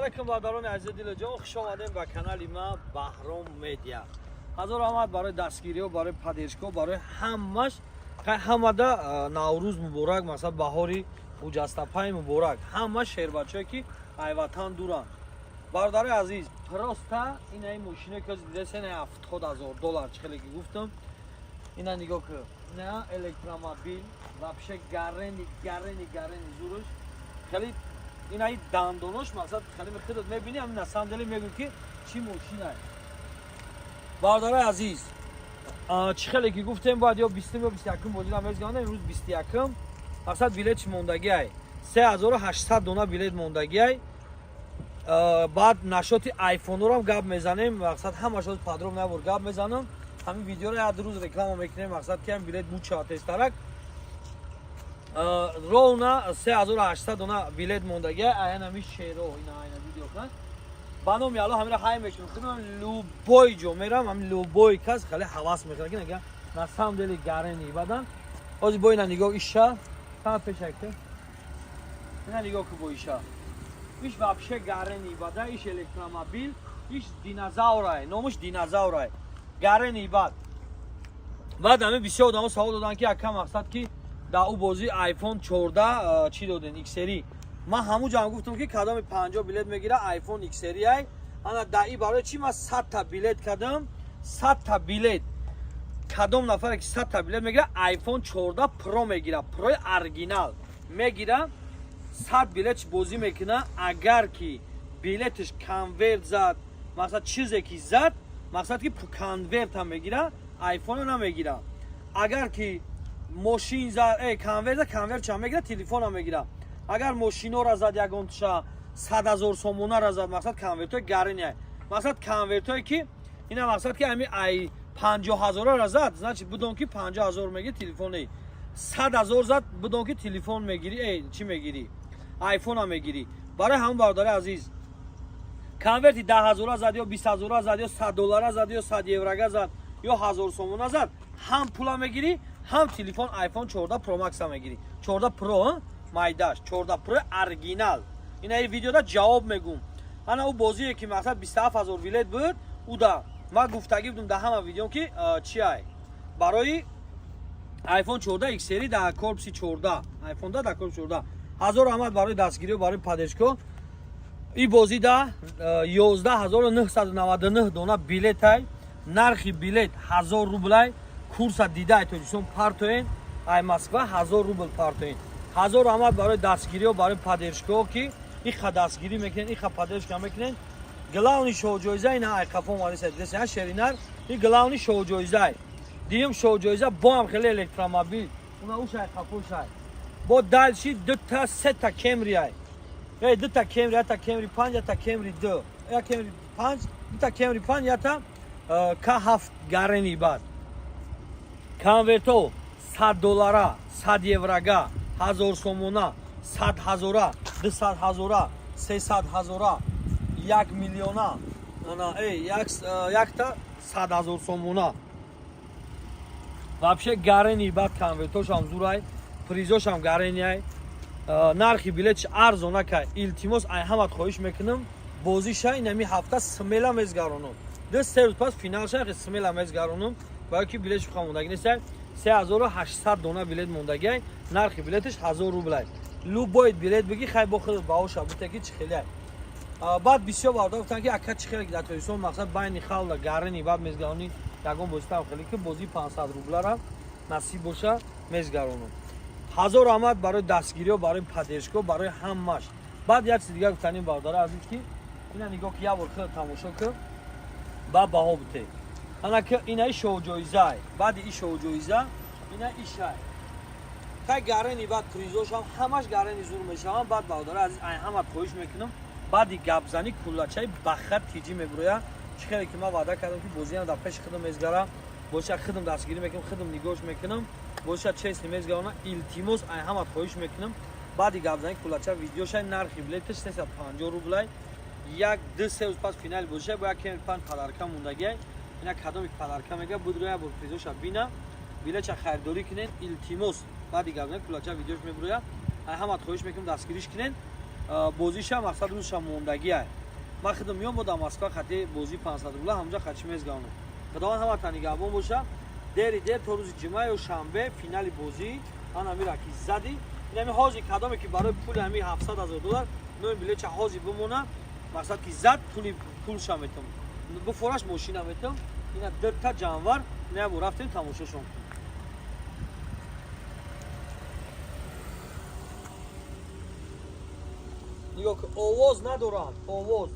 علیکم برادران عزیز دل جان، خوش آمدید به کانال ما بهرام مدیا. هزار رحمت برای دستگیری و برای پادرشکو برای همش همه نوروز مبارک، مثلا بهاری و جستپای مبارک، همه شهر بچه‌ای که ای وطن دورن. برادر عزیز پرستا این ماشینی که دیدید سن $70,000 چخیلی که گفتم اینا نگاه کن. نه الکترومبیل вообще گرنی زورش خیلی این دندونش مقصد خیلی خودت میبینی. همین نسان دلی میگم که چی ماشینه. برادر عزیز چخیلی که گفتم باید یا 20 یا 21 بودیم امروز امروز 21 مقصد بلیت موندگی ای $3,800 بلیت موندگی ای. بعد نشاط آیفون رو هم گپ میزنیم، مقصد همش پادروم نبور گپ میزنم. همین ویدیو رو هر روز رکلام میکنیم، مقصد که هم بلیت بود چات استرک رونا $3,800 بلیت موندگی اینا می شیرو اینا ویدیو کن بانم یالو همین های میکنم خودم لوبوی جو میرم هم لوبوی کس خیلی حواس میکنه که نگه نسام دلی گارنی بعدن از بوی نگاه ایشا تا پشکه اینا نگاه کو بویشا ایش вообще گارنی بعد ایش الکترومبیل ایش دینازاورای نامش دینازاورای گارنی بعد همه بسیار آدم سوال دادن که اکا مقصد که در او بازی آیفون 14 چی دادن ایکس سری. من همون جا گفتم که کدام 50 بلیت میگیره آیفون ایکس سری ای. انا دایی برای چی من 100 تا بلیت کردم 100 تا بلیت کدام نفر که 100 تا بلیت میگیره آیفون 14 پرو میگیره پرو اورجینال میگیره 100 بلیت بازی میکنه. اگر که بلیتش کانورت زد مثلا چیزی که زد مقصد که کانورت هم میگیره آیفون رو نمیگیره. اگر که ماشین زد کانورت چه میگیره تلفن هم میگیره. اگر ماشین رو زد یگانتشا 100,000 سومونه را زد مقصد کانورت گرینه مقصد کانورت که اینا مقصد که همین ای 50,000 را زد значит بدون که 50,000 میگیری تلفن 100,000 زد بدون که تلفن میگیری چی میگیری آیفون هم میگیری. برای همون برادر عزیز کانورت 10,000 زد یا 20,000 زد یا $100 زد یا 100 یورو زد یا 1000 سومونه زد هم پول میگیری هم تلفن آیفون 14 پرو مکس هم میگیری. 14 پرو مایداش 14 پرو اورجینال. اینا این ویدیو دا جواب میگم. انا او بازی که مثلا 27,000 بلیت بود او دا ما گفتگی بودم در همه ویدیو که چی ای برای آیفون 14 ایکس سری در کورپسی 14 آیفون دا در کورپس 14 هزار رحمت برای دستگیری و برای پادشکو. این بازی دا $11,999 بلیت ای. نرخی بلیت 1000 روبل کورس دیده تویشون پارتوین ای مسکو 1000 روبل پارتوین. هزار رحمت برای دستگیری و برای پادرشکو که این خد دستگیری میکنین این خد پادرشکو میکنین. گلاونی شو جایزه اینا ای کافون ولی سدس ها شرینر این گلاونی شو جایزه دیم شو جایزه با هم خیلی الکترومبیل اونا اوش ای کافون شای با دالشی 2 تا 3 تا کمری ای 2 تا کمری تا کمری 5 تا کمری 2 یا کمری 5 2 تا کمری 5 یا تا که 7 گارنی بعد کانورتو $100 100 یورو 1000 سومونه 100,000 200,000 300,000 1 میلیون انا یک تا 100,000 سومونه вообще گارنی بعد کانورتوش هم زورای پریزوش هم گارنی. نرخی بلیتش ارزونه که التماس ای همت خواهش میکنم بازی شای نمی هفته سمیلا مزگارونم 2 روز پس فینال شای سمیلا مزگارونم باید که بلیتش خاموندگی نیست. $3,800 بلیت موندگی. نرخ بلیتش 1000 روبل. لو باید بلیت بگی خیلی با خودت باوش بوده که چه خیلی. بعد بسیار وارد گفتن که اکا چه خیلی در تویسون مقصد بین خال گارنی بعد مزگارونی یگان بوستم خیلی که بازی 500 روبل را نصیب باشه مزگارونم. هزار رحمت برای دستگیری و برای پادرشکو برای همش. بعد یک چیز دیگه گفتنیم برادر عزیز که اینا نگاه که یا ورخه تماشا کن با باها بوده. انا که اینا شو جایزه بعد این شو جایزه اینا ایشای تا گارنی بعد پریزوش هم همش گارنی زور میشم. بعد برادر عزیز ای همت خواهش میکنم بعد گپ زنی کلاچای بخت تیجی میبرویا چخیلی که ما وعده کردم که بازی هم در پیش خودم میزگارم باشه خودم دستگیری میکنم خودم نگاهش میکنم باشه چیز نمیزگارم التماس ای همت خواهش میکنم بعد گپ زنی کلاچا ویدیوش نرخ بلیتش 350 روبل یک 2 روز پس فینال باشه با یک پان پدرکم موندگی اینا کدام پدرکم میگه بود رویا بر پریزوش بینا بلیت خریداری کنین التماس بعد گپ زنی کلاچا ویدیوش میبرویا ای همت خواهش میکنم دستگیریش کنین بازیش هم مقصد روزش هم موندگیه من خودم میام با دماسکو خطی بازی 500 روبله همونجا خرچ میزگانم خداوند همه تا نگهبان باشه دیر تا روز جمعه و شنبه فینال بازی انا میره کی زدی یعنی حاجی کدامی که برای پول همی 700,000 دلار نو بلیت چه حاجی بمونه مقصد کی زد پول شامیتم بفورش ماشین میتم اینا در تا جانور نه بو رفتیم تماشاشون نگاه که آواز ندارن آواز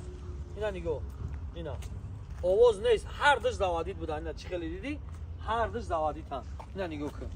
اینا نگاه اینا آواز نیست هر دش زوادید بودن اینا چی خیلی دیدی هر دش زوادید هم اینا نگاه کن